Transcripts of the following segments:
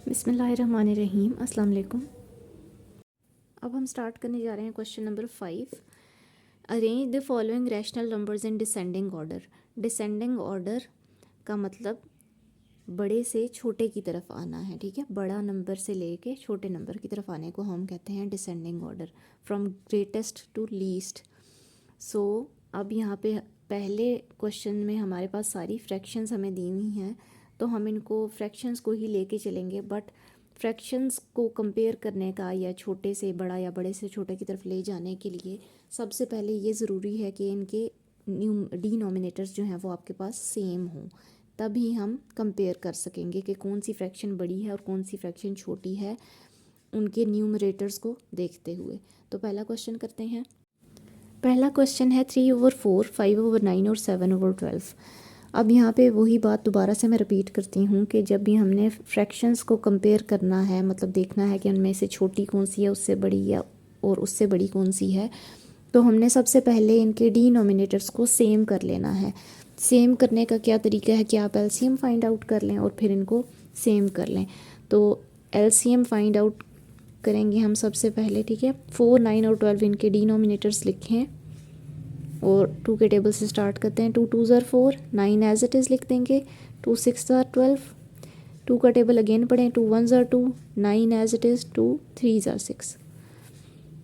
बिस्मिल्लाहिर्रहमानिर्रहीम, अस्सलाम वालेकुम। अब हम स्टार्ट करने जा रहे हैं question number 5। Arrange the following rational numbers in descending order. Descending order का मतलब बड़े से छोटे की तरफ आना है, ठीक है। बड़ा नंबर से लेके छोटे नंबर की तरफ आने को हम कहते हैं descending order, from greatest to least. So अब यहाँ पे पहले क्वेश्चन में हमारे पास सारी फ्रैक्शंस हमें दी हुई हैं, तो हम इनको फ्रैक्शंस को ही लेके चलेंगे। बट फ्रैक्शंस को कंपेयर करने का या छोटे से बड़ा या बड़े से छोटे की तरफ ले जाने के लिए सबसे पहले ये ज़रूरी है कि इनके डिनोमिनेटर्स जो हैं वो आपके पास सेम हों, तभी हम कंपेयर कर सकेंगे कि कौन सी फ्रैक्शन बड़ी है और कौन सी फ्रैक्शन छोटी है, उनके न्यूमरेटर्स को देखते हुए। तो पहला क्वेश्चन करते हैं। पहला क्वेश्चन है 3/4, 5/9 और 7/12। अब यहाँ पे वही बात दोबारा से मैं रिपीट करती हूँ कि जब भी हमने फ्रैक्शंस को कंपेयर करना है, मतलब देखना है कि उनमें से छोटी कौन सी है उससे बड़ी, या और उससे बड़ी कौन सी है, तो हमने सबसे पहले इनके डिनोमिनेटर्स को सेम कर लेना है। सेम करने का क्या तरीका है कि आप एलसीएम फाइंड आउट कर लें और फिर इनको सेम कर लें। तो एलसीएम फाइंड आउट करेंगे हम सबसे पहले, ठीक है। 4, 9 और 12 इनके डिनोमिनेटर्स लिखें और 2 के टेबल से स्टार्ट करते हैं। 2 2s are 4, 9 as it is लिख देंगे। 2 6s are 12, 2 का टेबल अगेन पढ़ें। 2 1s are 2, 9 as it is. 2 3s are 6।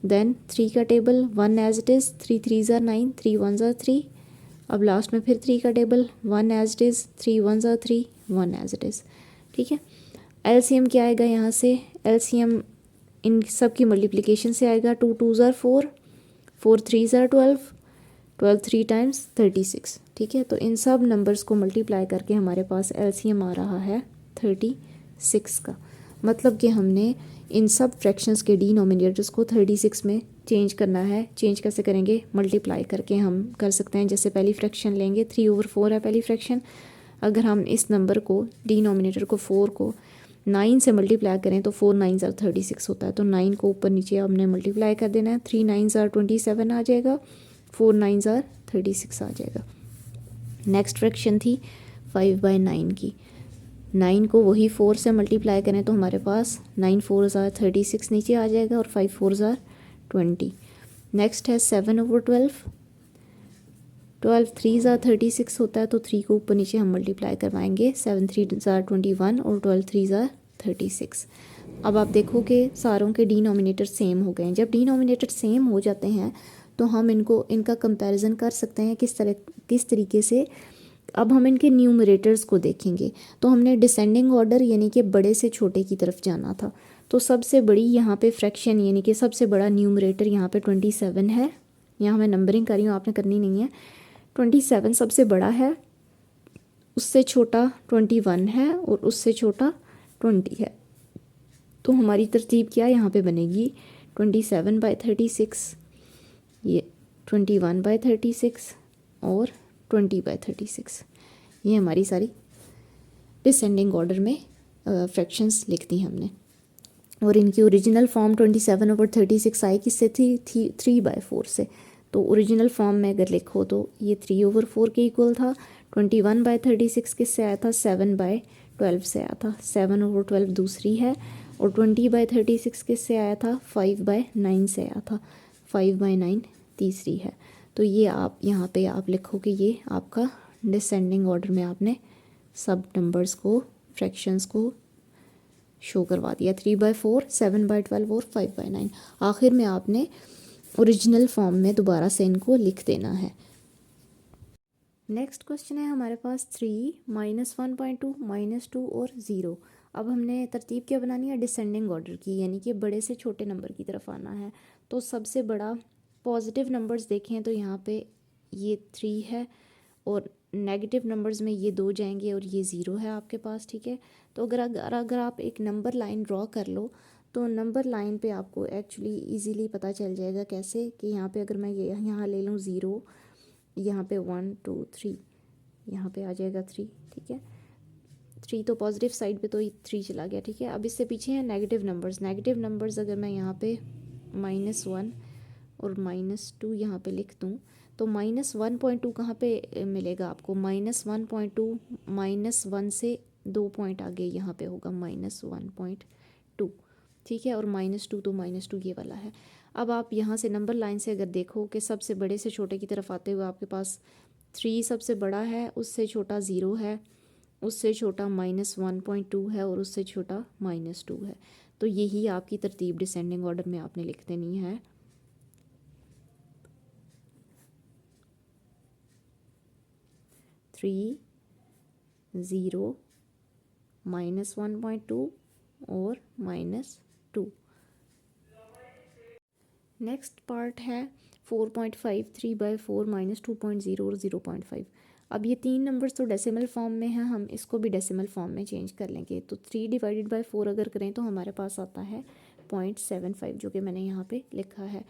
Then 3 का table 1 as it is. 3 3s are 9, 3 1s are 3। अब लास्ट में फिर 3 का table 1 as it is. 3 1s are 3, 1 as it is, ठीक है। एलसीएम क्या आएगा यहाँ से? एलसीएम इन सब की मल्टीप्लिकेशन से आएगा। 2 2s are 4, 4 3s are 12, 12 3 times 36, ठीक है। तो इन सब नंबर्स को मल्टीप्लाई करके हमारे पास एलसीएम आ रहा है 36 का। मतलब कि हमने इन सब फ्रैक्शंस के डिनोमिनेटर्स को 36 में चेंज करना है। चेंज कैसे करेंगे? मल्टीप्लाई करके हम कर सकते हैं। जैसे पहली फ्रैक्शन लेंगे, 3/4 है पहली फ्रैक्शन। अगर हम इस नंबर को, डिनोमिनेटर को 4 को 9 से मल्टीप्लाई करें तो 4 9s are 36 होता है। तो 9 को ऊपर नीचे हमने मल्टीप्लाई कर देना है। 3 9s are 27 आ जाएगा, 4 9s are 36 आ जाएगा। नेक्स्ट फ्रैक्शन थी 5/9 की। 9 को वही 4 से मल्टीप्लाई करें तो हमारे पास 9 4s are 36 नीचे आ जाएगा और 5 4s are 20। नेक्स्ट है 7/12। 12 3s are 36 होता है, तो 3 को ऊपर नीचे हम मल्टीप्लाई करवाएंगे। 7 3s are 21 और 12 3s are 36। अब आप देखो कि सारों के डिनोमिनेटर सेम हो गए हैं। जब डिनोमिनेटर सेम हो जाते हैं तो हम इनका कंपैरिजन कर सकते हैं किस तरीके से। अब हम इनके न्यूमरेटर्स को देखेंगे। तो हमने डिसेंडिंग ऑर्डर यानी कि बड़े से छोटे की तरफ जाना था। तो सबसे बड़ी यहाँ पे फ्रैक्शन यानी कि सबसे बड़ा न्यूमरेटर यहाँ पे 27 है। यहाँ मैं नंबरिंग कर रही हूँ, आपने करनी नहीं है। 27 सबसे बड़ा है, उससे छोटा 21 है और उससे छोटा 20 है। तो हमारी तरतीब क्या यहाँ पे बनेगी? 27/36, ये 21/36 और 20/36। ये हमारी सारी डिसेंडिंग ऑर्डर में फ्रैक्शंस लिख दी हमने। और इनकी ओरिजिनल फॉर्म 27/36 आई किससे थी? 3/4 से। तो ओरिजिनल फॉर्म में अगर लिखो तो ये 3/4 के इक्वल था। 21/36 किससे आया था? 7/12 से आया था। 7/12 दूसरी है। और 20/36 किससे आया था? 5/9 से आया था। 5/9 तीसरी है। तो ये आप यहाँ पे आप लिखो कि ये आपका डिसेंडिंग ऑर्डर में आपने सब नंबर्स को, फ्रैक्शंस को शो करवा दिया। 3/4, 7/12 और 5/9। आखिर में आपने ओरिजिनल फॉर्म में दोबारा से इनको लिख देना है। नेक्स्ट क्वेश्चन है हमारे पास 3, -1.2, -2 और 0। अब हमने तरतीब क्या बनानी है? डिसेंडिंग ऑर्डर की, यानी कि बड़े से छोटे नंबर की तरफ आना है। तो सबसे बड़ा पॉजिटिव नंबर्स देखें तो यहाँ पे ये 3 है और नेगेटिव नंबर्स में ये 2 जाएंगे और ये 0 है आपके पास, ठीक है। तो अगर आप एक नंबर लाइन ड्रॉ कर लो तो नंबर लाइन पे आपको एक्चुअली इजीली पता चल जाएगा। कैसे कि यहाँ पे अगर मैं ये यहाँ ले लूँ 0, यहाँ पे 1 2 3, यहाँ पे आ जाएगा 3, ठीक है। 3 तो पॉजिटिव साइड पे तो 3 चला गया, ठीक है। अब इससे पीछे हैं नेगेटिव नंबर्स। नेगेटिव नंबर्स अगर मैं यहाँ पे -1 और -2 यहाँ पे लिख दूँ तो -1.2 कहाँ पे मिलेगा आपको? -1.2 -1 से 2 पॉइंट आगे यहाँ पे होगा -1.2, ठीक है। और -2 तो -2 ये वाला है। अब आप यहाँ से नंबर लाइन से अगर देखो कि सबसे बड़े से छोटे की तरफ आते हुए आपके पास 3 सबसे बड़ा है, उससे छोटा 0 है, उससे छोटा -1.2 है और उससे छोटा -2 है। तो यही आपकी तरतीब डिसेंडिंग ऑर्डर में आपने लिख देनी है। 3, 0, -1.2 और -2। नेक्स्ट पार्ट है 4.5, 3/4 -2.0 और 0.5। अब ये 3 नंबर्स तो डेसिमल फॉर्म में हैं, हम इसको भी डेसिमल फॉर्म में चेंज कर लेंगे। तो 3/4 अगर करें तो हमारे पास आता है 0.75, जो कि मैंने यहाँ पे लिखा है।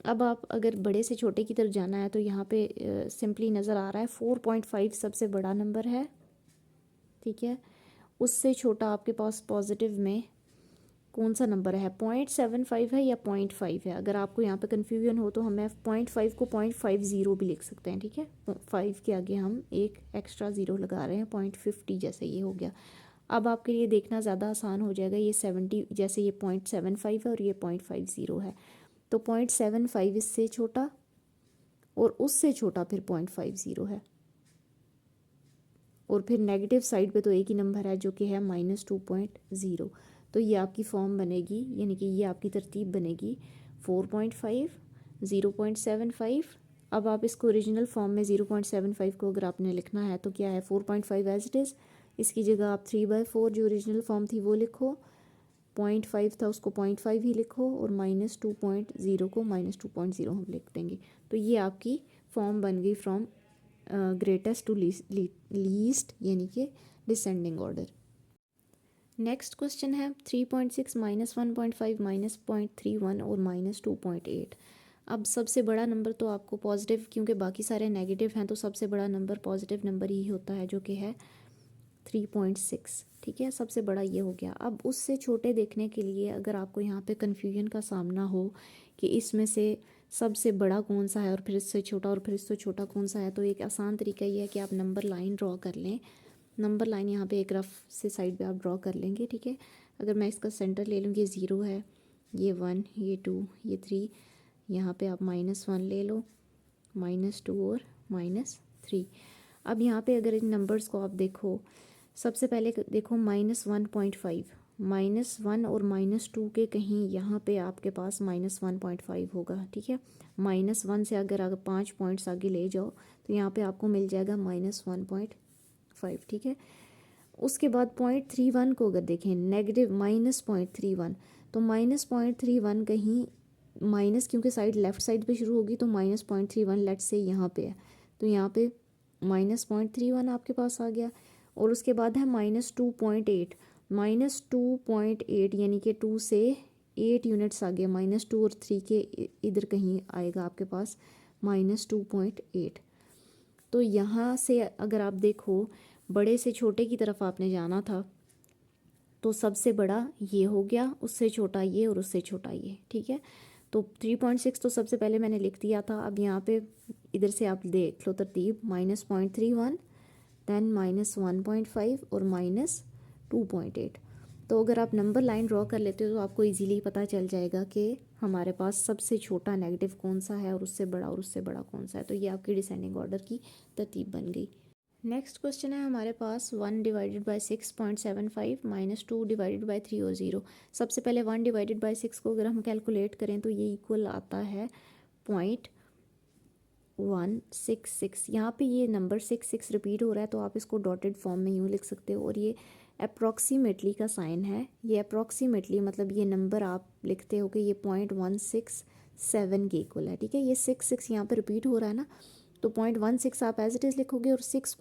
अब आप अगर बड़े से छोटे की तरफ जाना है तो यहाँ पे सिंपली नज़र आ रहा है 4.5 सबसे बड़ा नंबर है, ठीक है। उससे छोटा आपके पास पॉजिटिव में कौन सा नंबर है, 0.75 है या 0.5 है। अगर आपको यहाँ पे कन्फ्यूजन हो तो हमें 0.5 को 0.50 भी लिख सकते हैं, ठीक है। 5 के आगे हम एक एक्स्ट्रा ज़ीरो लगा रहे हैं, 0.50 जैसे ये हो गया। अब आपके लिए देखना ज़्यादा आसान हो जाएगा, ये 70 जैसे ये 0.75 है और ये 0.50 है, तो 0.75 इससे छोटा और उससे छोटा फिर 0.50 है, और फिर नेगेटिव साइड पे तो एक ही नंबर है जो कि है -2.0। तो ये आपकी फॉर्म बनेगी, यानी कि ये आपकी तरतीब बनेगी 4.5, 0.75। अब आप इसको ओरिजिनल फॉर्म में 0.75 को अगर आपने लिखना है तो क्या है 4.5 एज इट इज़, इसकी जगह आप 3/4 जो ओरिजिनल फॉर्म थी वो लिखो, 0.5 था उसको 0.5 ही लिखो, और -2.0 को -2.0 हम लिख देंगे। तो ये आपकी फॉर्म बन गई फ्रॉम ग्रेटेस्ट टू लीस्ट, यानी कि डिसेंडिंग ऑर्डर। नेक्स्ट क्वेश्चन है 3.6 -1.5 -0.31 और -2.8। अब सबसे बड़ा नंबर तो आपको पॉजिटिव, क्योंकि बाकी सारे नेगेटिव हैं तो सबसे बड़ा नंबर पॉजिटिव नंबर ही होता है, जो कि है 3.6, ठीक है। सबसे बड़ा ये हो गया। अब उससे छोटे देखने के लिए अगर आपको यहाँ पे कन्फ्यूजन का सामना हो कि इसमें से सबसे बड़ा कौन सा है और फिर इससे छोटा और फिर इससे छोटा कौन सा है, तो एक आसान तरीका ये है कि आप नंबर लाइन ड्रॉ कर लें। नंबर लाइन यहाँ पे एक रफ से साइड पे आप ड्रॉ कर लेंगे, ठीक है। अगर मैं इसका सेंटर ले लूँ, ये 0 है, ये 1, ये 2, ये 3, यहाँ पे आप -1 ले लो, -2 और -3। अब यहाँ पे अगर इन नंबर्स को आप देखो, सबसे पहले देखो -1.5, -1 और -2 के कहीं यहाँ पे आपके पास -1.5 होगा, ठीक है। -1 से अगर 5 पॉइंट्स आगे ले जाओ तो यहाँ पे आपको मिल जाएगा -1.5, ठीक है। उसके बाद 0.31 को अगर देखें, नेगेटिव -0.31, तो -0.31 कहीं माइनस, क्योंकि साइड लेफ़्ट साइड पे शुरू होगी तो -0.31 लेट से यहाँ पे है, तो यहाँ पे -0.31 आपके पास आ गया। और उसके बाद है -2.8, -2.8 यानी कि 2 से 8 यूनिट्स आ गया, -2 और 3 के इधर कहीं आएगा आपके पास -2.8। तो यहाँ से अगर आप देखो, बड़े से छोटे की तरफ आपने जाना था, तो सबसे बड़ा ये हो गया, उससे छोटा ये और उससे छोटा ये, ठीक है। तो 3.6 तो सबसे पहले मैंने लिख दिया था। अब यहाँ पे इधर से आप देख लो तरतीब, -0.31, देन -1.5 और -2.8। तो अगर आप नंबर लाइन ड्रॉ कर लेते हो तो आपको इजीली पता चल जाएगा कि हमारे पास सबसे छोटा नेगेटिव कौन सा है और उससे बड़ा कौन सा है। तो ये आपकी डिसेंडिंग ऑर्डर की तरतीब बन गई। नेक्स्ट क्वेश्चन है हमारे पास 1/6.75 -2/3 और 0। सबसे पहले 1/6 को अगर हम कैलकुलेट करें तो ये इक्वल आता है 0.166। यहाँ पे ये नंबर 66 रिपीट हो रहा है तो आप इसको डॉटेड फॉर्म में यूँ लिख सकते हो, और ये अप्रॉक्सीमेटली का साइन है। ये अप्रॉक्सीमेटली मतलब ये नंबर आप लिखते हो कि ये 0.167 के इक्वल है, ठीक है। ये 66 यहाँ पे रिपीट हो रहा है ना, तो 0.16 आप एज इट इज़ लिखोगे और 6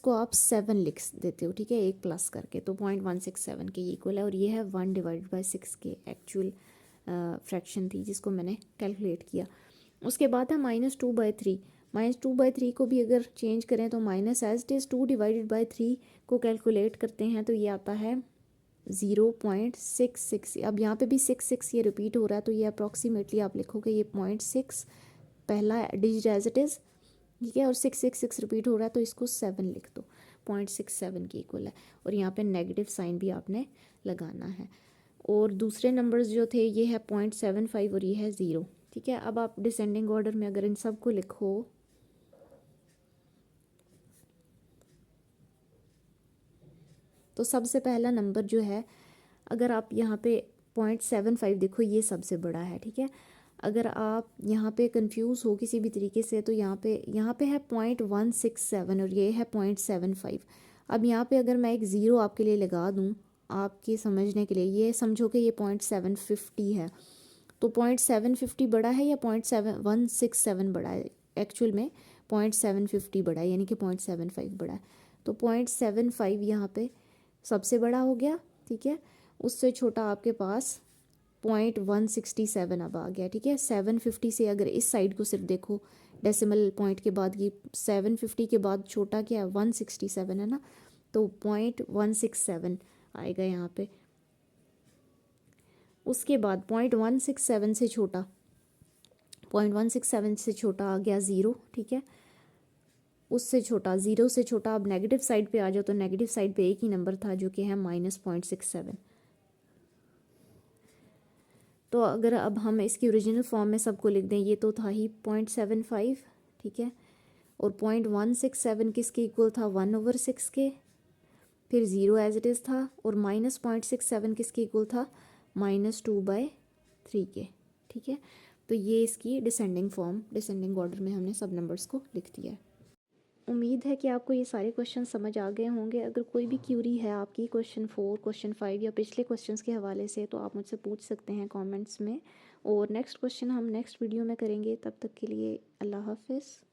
को आप 7 लिख देते हो, ठीक है, एक प्लस करके, तो 0.167 के इक्वल है। और ये है 1/6 के एक्चुअल फ्रैक्शन थी जिसको मैंने कैलकुलेट किया। उसके बाद है -2/3। -2/3 को भी अगर चेंज करें तो माइनस एज इट इज़ 2/3 को कैलकुलेट करते हैं तो ये आता है 0.66। अब यहाँ पे भी 66 ये रिपीट हो रहा है, तो ये अप्रॉक्सीमेटली आप लिखोगे ये 0.6 पहला डिजिट एज इट इज़, ठीक है, और 666 रिपीट हो रहा है तो इसको 7 लिख दो। -0.67 के इक्वल है, और यहाँ पे नेगेटिव साइन भी आपने लगाना है। और दूसरे नंबर्स जो थे ये है 0.75 और ये है 0, ठीक है। अब आप डिसेंडिंग ऑर्डर में अगर इन सब को लिखो तो सबसे पहला नंबर जो है, अगर आप यहाँ पे 0.75 देखो, ये सबसे बड़ा है, ठीक है। अगर आप यहाँ पे कंफ्यूज हो किसी भी तरीके से तो यहाँ पे है 0.167 और ये है 0.75। अब यहाँ पे अगर मैं एक ज़ीरो आपके लिए लगा दूँ आपके समझने के लिए, ये समझो कि ये 0.750 है, तो 0.750 बड़ा है या 0.7167 बड़ा है? एक्चुअल में 0.750 बड़ा है, यानी कि 0.75 बड़ा है। तो 0.75 यहाँ पे सबसे बड़ा हो गया, ठीक है। उससे छोटा आपके पास 0.167 अब आ गया, ठीक है। 750 से अगर इस साइड को सिर्फ देखो, डेसिमल पॉइंट के बाद ये 750 के बाद छोटा क्या है, 167 है ना, तो 0.167 आएगा यहाँ पे। उसके बाद 0.167 से छोटा, 0.167 से छोटा आ गया ज़ीरो, ठीक है। उससे छोटा, ज़ीरो से छोटा, अब नेगेटिव साइड पे आ जाओ तो नेगेटिव साइड पे एक ही नंबर था जो कि है -0.67। तो अगर अब हम इसकी ओरिजिनल फॉर्म में सबको लिख दें, ये तो था ही 0.75, ठीक है। और 0.167 किसके इक्वल था, 1/6 के, फिर ज़ीरो एज इट इज़ था, और -0.67 किसके इक्वल था, -2/3 के, ठीक है। तो ये इसकी डिसेंडिंग फॉर्म, डिसेंडिंग ऑर्डर में हमने सब नंबर्स को लिख दिया है। उम्मीद है कि आपको ये सारे क्वेश्चन समझ आ गए होंगे। अगर कोई भी क्यूरी है आपकी क्वेश्चन 4, क्वेश्चन 5 या पिछले क्वेश्चंस के हवाले से, तो आप मुझसे पूछ सकते हैं कमेंट्स में, और नेक्स्ट क्वेश्चन हम नेक्स्ट वीडियो में करेंगे। तब तक के लिए अल्लाह हाफिज़।